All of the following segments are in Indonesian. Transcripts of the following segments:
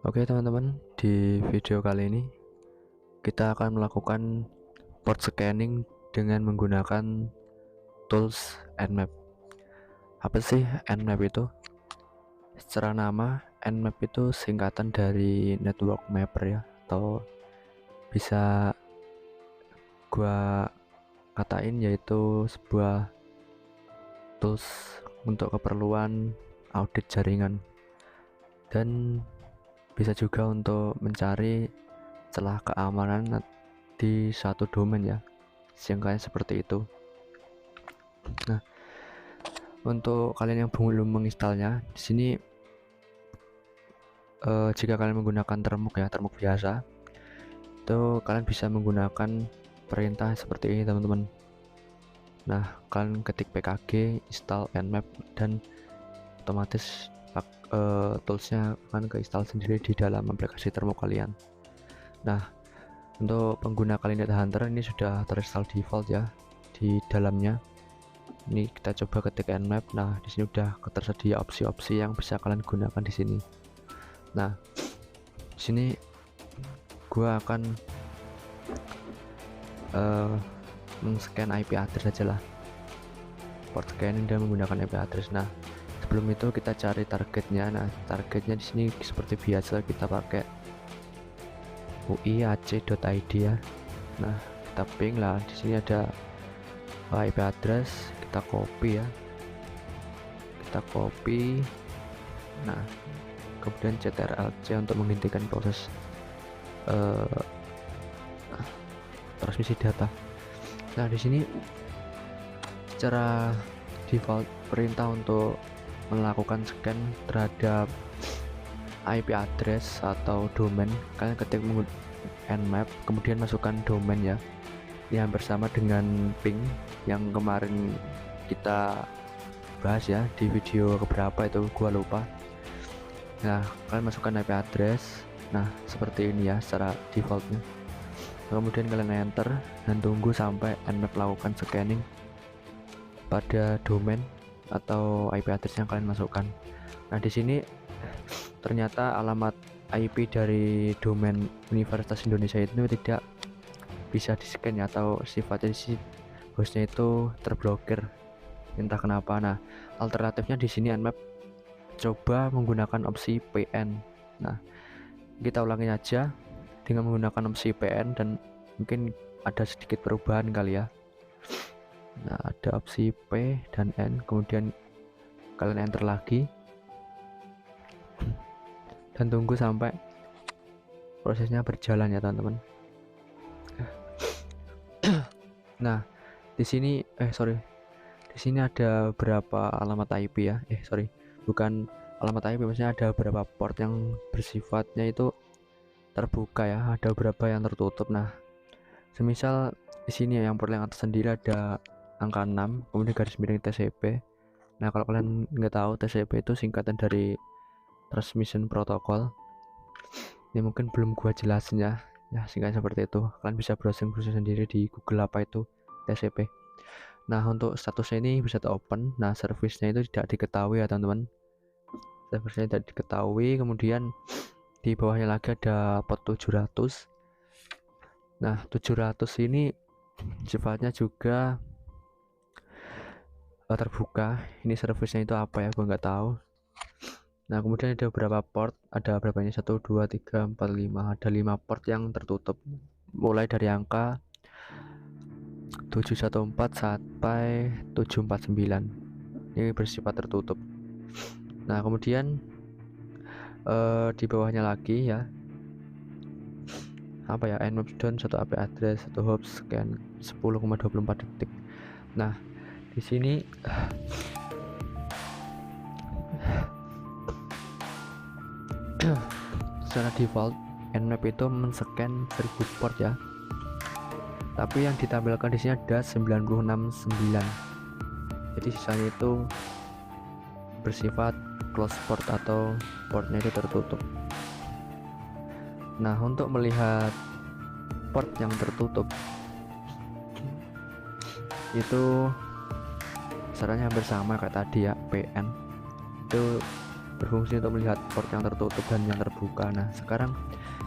Oke teman-teman, di video kali ini kita akan melakukan port scanning dengan menggunakan tools Nmap. Apa sih Nmap itu? Secara nama, Nmap itu singkatan dari Network Mapper ya, atau bisa gua katain yaitu sebuah tools untuk keperluan audit jaringan, dan bisa juga untuk mencari celah keamanan di satu domain ya, singkatnya seperti itu. Nah, untuk kalian yang belum menginstalnya, di sini jika kalian menggunakan termuk biasa, itu kalian bisa menggunakan perintah seperti ini teman-teman. Nah, kalian ketik pkg install nmap dan otomatis toolsnya akan keinstall sendiri di dalam aplikasi termuk kalian. Nah, untuk pengguna kalian Data Hunter ini sudah terinstall default ya di dalamnya. Ini kita coba ketik nmap. Nah, di sini udah tersedia opsi-opsi yang bisa kalian gunakan di sini. Nah, di sini gua akan men-scan IP address saja lah, port scanning dan menggunakan IP address. Nah, sebelum itu kita cari targetnya. Nah, targetnya di sini seperti biasa kita pakai uiac.id ya. Nah, kita ping lah. Di sini ada IP address, kita copy ya, kita copy. Nah, kemudian ctrl-c untuk menghentikan proses transmisi data. Nah, di sini secara default perintah untuk melakukan scan terhadap IP address atau domain, kalian ketik nmap kemudian masukkan domain ya, yang bersama dengan ping yang kemarin kita bahas ya di video keberapa itu gua lupa. Nah, kalian masukkan IP address. Nah, seperti ini ya secara defaultnya. Kemudian kalian enter dan tunggu sampai nmap melakukan scanning pada domain atau IP address yang kalian masukkan. Nah, di sini ternyata alamat IP dari domain Universitas Indonesia itu tidak bisa di scan ya, atau sifatnya si hostnya itu terblokir entah kenapa. Nah, alternatifnya di sini nmap coba menggunakan opsi PN. Nah, kita ulangi aja dengan menggunakan opsi PN dan mungkin ada sedikit perubahan kali ya. Nah, ada opsi P dan N, kemudian kalian enter lagi dan tunggu sampai prosesnya berjalan ya teman-teman. Nah, di sini di sini ada berapa alamat IP ya, bukan alamat IP, maksudnya ada berapa port yang bersifatnya itu terbuka ya, ada berapa yang tertutup. Nah, semisal di sini yang port yang atas sendiri ada angka 6 kemudian garis miring TCP. Nah, kalau kalian nggak tahu, TCP itu singkatan dari Transmission Protocol. Ini mungkin belum gua jelasin ya, singkatnya seperti itu. Kalian bisa browsing sendiri di Google apa itu TCP. Nah, untuk statusnya ini bisa open. Nah, service-nya itu tidak diketahui ya teman-teman, service-nya tidak diketahui. Kemudian di bawahnya lagi ada port 700. Nah, 700 ini sifatnya juga terbuka. Ini service-nya itu apa ya, gua nggak tahu. Nah, kemudian ada beberapa port, ada berapanya, 1 2 3 4 5, ada 5 port yang tertutup mulai dari angka 714 sampai 749. Ini bersifat tertutup. Nah, kemudian di bawahnya lagi ya, apa ya, nmap down 1 IP address 1 hop scan 10,24 detik. Nah, di sini secara default nmap itu men-scan 1000 port ya, tapi yang ditampilkan di sini ada 969. Jadi sisanya itu bersifat close port atau portnya itu tertutup. Nah, untuk melihat port yang tertutup itu caranya hampir sama kayak tadi ya, PN. Itu berfungsi untuk melihat port yang tertutup dan yang terbuka. Nah, sekarang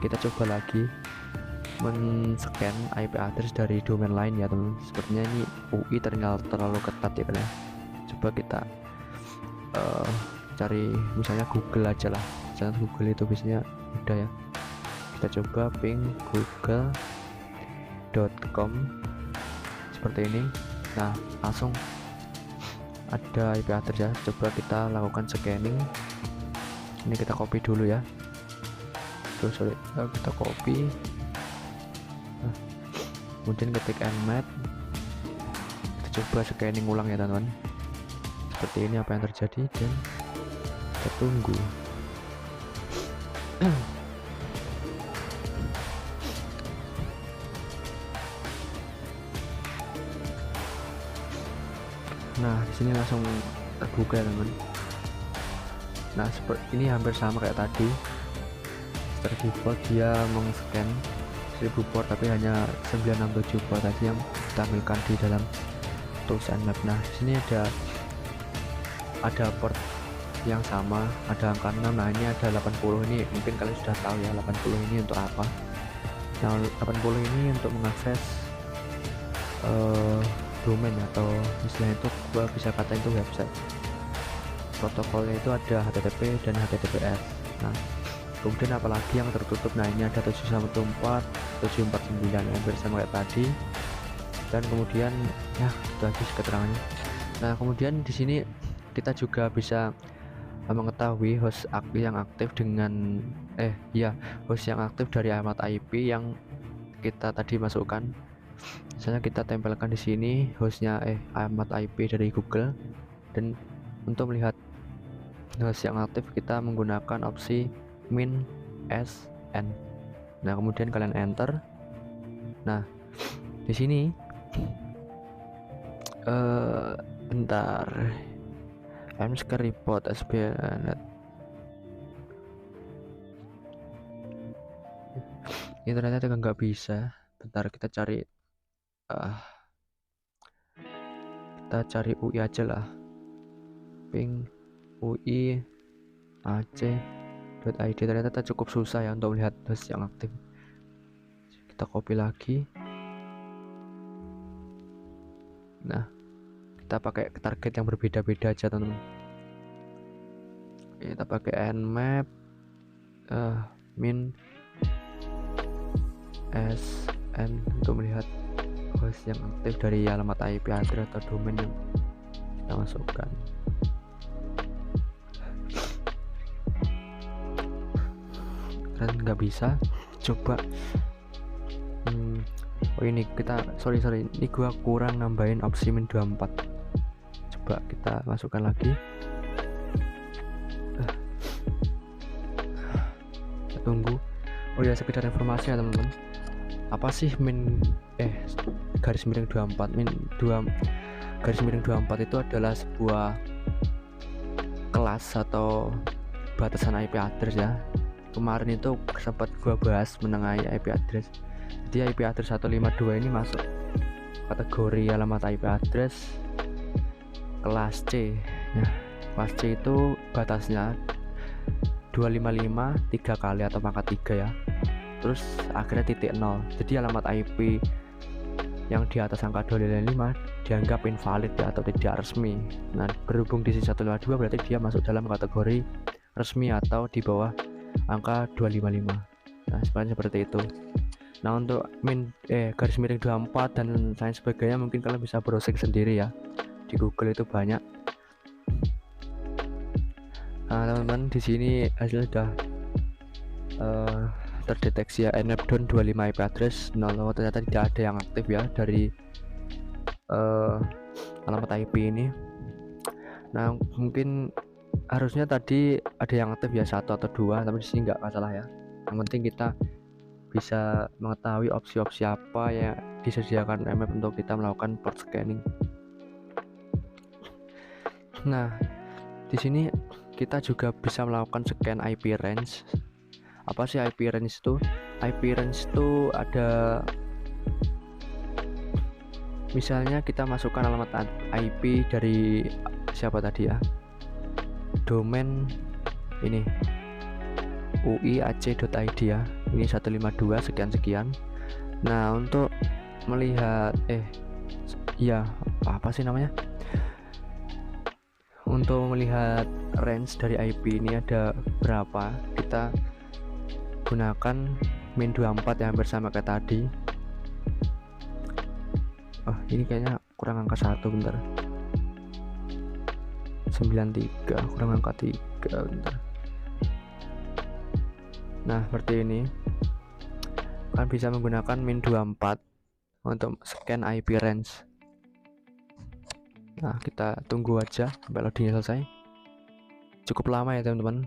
kita coba lagi men-scan IP address dari domain lain ya teman. Sepertinya ini UI terlalu ketat ya kan ya. Coba kita cari misalnya Google aja lah. Misalnya Google itu biasanya mudah ya. Kita coba ping google.com seperti ini. Nah, langsung ada IP address ya. Coba kita lakukan scanning. Ini kita copy dulu ya. Terus kita copy. Nah, kemudian ketik nmap. Kita coba scanning ulang ya teman-teman. Seperti ini apa yang terjadi dan kita tunggu. Nah, di sini langsung terbuka ya teman. Nah, seperti ini hampir sama kayak tadi. Secara default dia meng-scan 1000 port, tapi hanya 967 port tadi yang ditampilkan di dalam tools nmap. Nah, di sini ada port yang sama, ada angka 6. Nah, ini ada 80. Ini mungkin kalian sudah tahu ya 80 ini untuk apa. Nah, 80 ini untuk mengakses domain atau istilahnya itu gua bisa kata itu website. Protokolnya itu ada HTTP dan HTTPS. Nah, kemudian apalagi yang tertutup. Nah, ini ada 714, 749 yang bersama kayak tadi. Dan kemudian ya itu habis keterangannya. Nah, kemudian di sini kita juga bisa mengetahui host yang aktif dengan host yang aktif dari alamat IP yang kita tadi masukkan. Misalnya kita tempelkan di sini hostnya alamat IP dari Google, dan untuk melihat host yang aktif kita menggunakan opsi min sn. Nah, kemudian kalian enter. Nah, di sini bentar, mscan report sbnet. Ini ternyata nggak bisa. Bentar, kita cari UI aja lah. Ping UI ac.id. Ternyata cukup susah ya untuk melihat host yang aktif. Kita copy lagi. Nah, kita pakai target yang berbeda-beda aja teman-teman. Kita pakai nmap min sn untuk melihat host yang aktif dari alamat IP address atau domain yang kita masukkan. Dan nggak bisa. Coba ini kita sorry ini gua kurang nambahin opsi min 24. Coba kita masukkan lagi. Kita tunggu. Oh ya, sekedar informasi ya teman-teman. Apa sih garis miring 24? Garis miring 24 itu adalah sebuah kelas atau batasan IP address ya. Kemarin itu sempat gua bahas mengenai IP address. Jadi IP address 152 ini masuk kategori alamat IP address kelas C ya. Kelas C itu batasnya 255 3 kali atau pangkat 3 ya. Terus akhirnya titik 0. Jadi alamat IP yang di atas angka 255 dianggap invalid ya, atau tidak resmi. Nah, berhubung di 152 berarti dia masuk dalam kategori resmi atau di bawah angka 255. Nah, seperti itu. Nah, untuk garis miring 24 dan lain sebagainya mungkin kalian bisa browsing sendiri ya. Di Google itu banyak. Nah, teman-teman, di sini hasil sudah terdeteksi ya, nmap down 25 IP address 0. Ternyata tidak ada yang aktif ya dari alamat IP ini. Nah, mungkin harusnya tadi ada yang aktif ya, 1 atau 2, tapi di sini nggak masalah ya. Yang penting kita bisa mengetahui opsi-opsi apa yang disediakan nmap untuk kita melakukan port scanning. Nah, di sini kita juga bisa melakukan scan IP range. Apa sih IP range itu? IP range itu ada, misalnya kita masukkan alamat IP dari siapa tadi ya, domain ini uiac.id ya, ini 152 sekian. Nah untuk melihat ya apa sih namanya, untuk melihat range dari IP ini ada berapa, kita gunakan min24 yang hampir sama kayak tadi. Ini kayaknya kurang angka 1, bentar, 93 kurang angka 3, bentar. Nah seperti ini, kan bisa menggunakan min24 untuk scan IP range. Nah kita tunggu aja sampai loadingnya selesai, cukup lama ya teman-teman.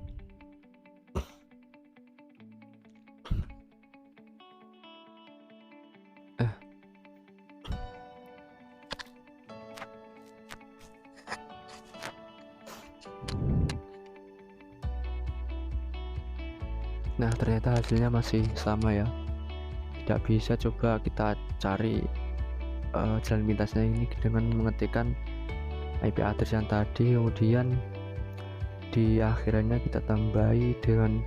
Nah ternyata hasilnya masih sama ya, tidak bisa. Coba kita cari jalan pintasnya ini dengan mengetikkan IP address yang tadi, kemudian di akhirannya kita tambahi dengan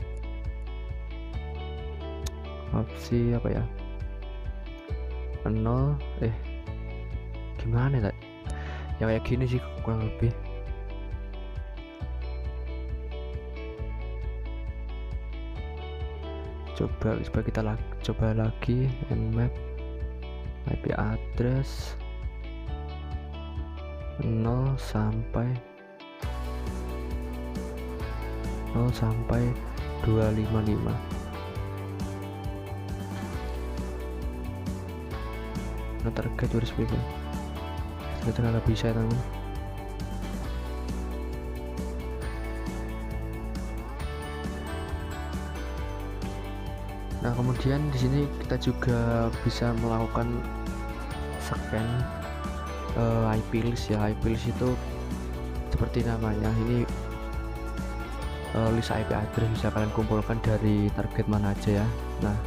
opsi apa ya, 0 gimana ya, kayak gini sih kurang lebih. Coba kita coba lagi nmap IP address 0 sampai 255. Nah target harus bebas, kita nggak bisa ya teman. Nah kemudian di sini kita juga bisa melakukan scan IP list ya. IP list itu seperti namanya, ini list IP address bisa kalian kumpulkan dari target mana aja ya. Nah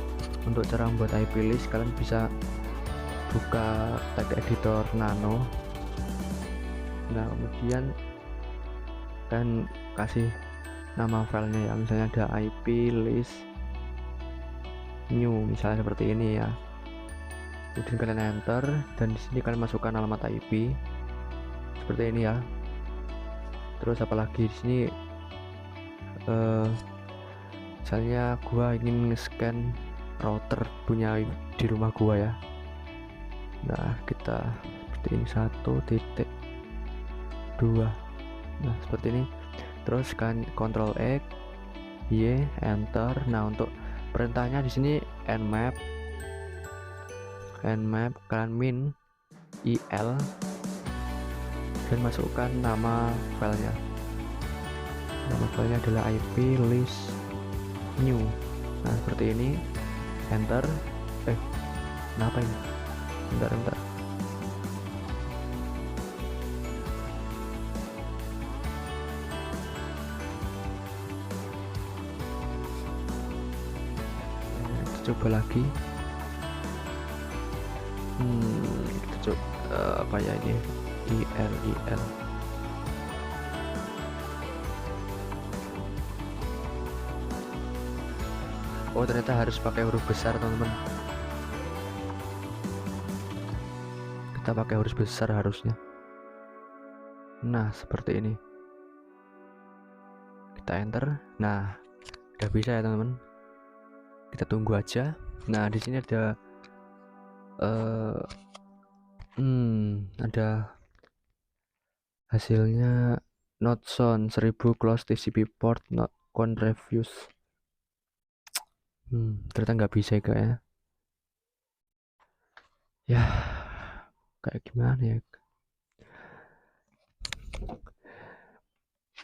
untuk cara membuat IP list, kalian bisa buka tag editor nano. Nah kemudian kalian kasih nama filenya ya, misalnya ada IP list new misalnya seperti ini ya. Kemudian kalian enter, dan di sini kalian masukkan alamat IP seperti ini ya. Terus apalagi di sini misalnya gua ingin nge-scan router punya di rumah gua ya. Nah kita seperti ini 1.2. nah seperti ini. Terus kan Ctrl X Y enter. Nah untuk perintahnya di sini nmap kalian min il dan masukkan nama filenya. Nama filenya adalah IP list new. Nah seperti ini, enter. Kenapa ini? Bentar. Kita coba lagi. Kita coba apa ya ini, il. Oh ternyata harus pakai huruf besar teman-teman. Kita pakai huruf besar harusnya. Nah seperti ini, kita enter. Nah udah bisa ya teman-teman, kita tunggu aja. Nah di sini ada ada hasilnya, not sound 1000 close TCP port not con refuse. Ternyata nggak bisa ya, kayak gimana ya.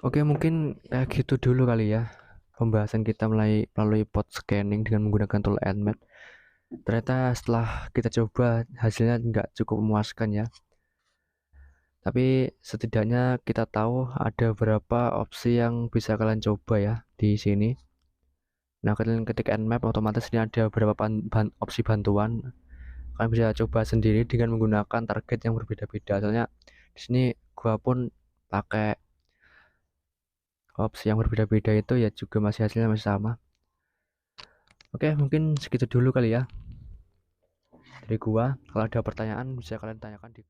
Oke mungkin gitu dulu kali ya pembahasan kita melalui port scanning dengan menggunakan tool nmap. Ternyata setelah kita coba hasilnya nggak cukup memuaskan ya, tapi setidaknya kita tahu ada beberapa opsi yang bisa kalian coba ya di sini. Nah kalian ketik nmap, otomatis ini ada beberapa opsi bantuan. Kalian bisa coba sendiri dengan menggunakan target yang berbeda-beda. Soalnya di sini gua pun pakai opsi yang berbeda-beda itu ya juga masih hasilnya masih sama. Oke, mungkin segitu dulu kali ya dari gua. Kalau ada pertanyaan bisa kalian tanyakan di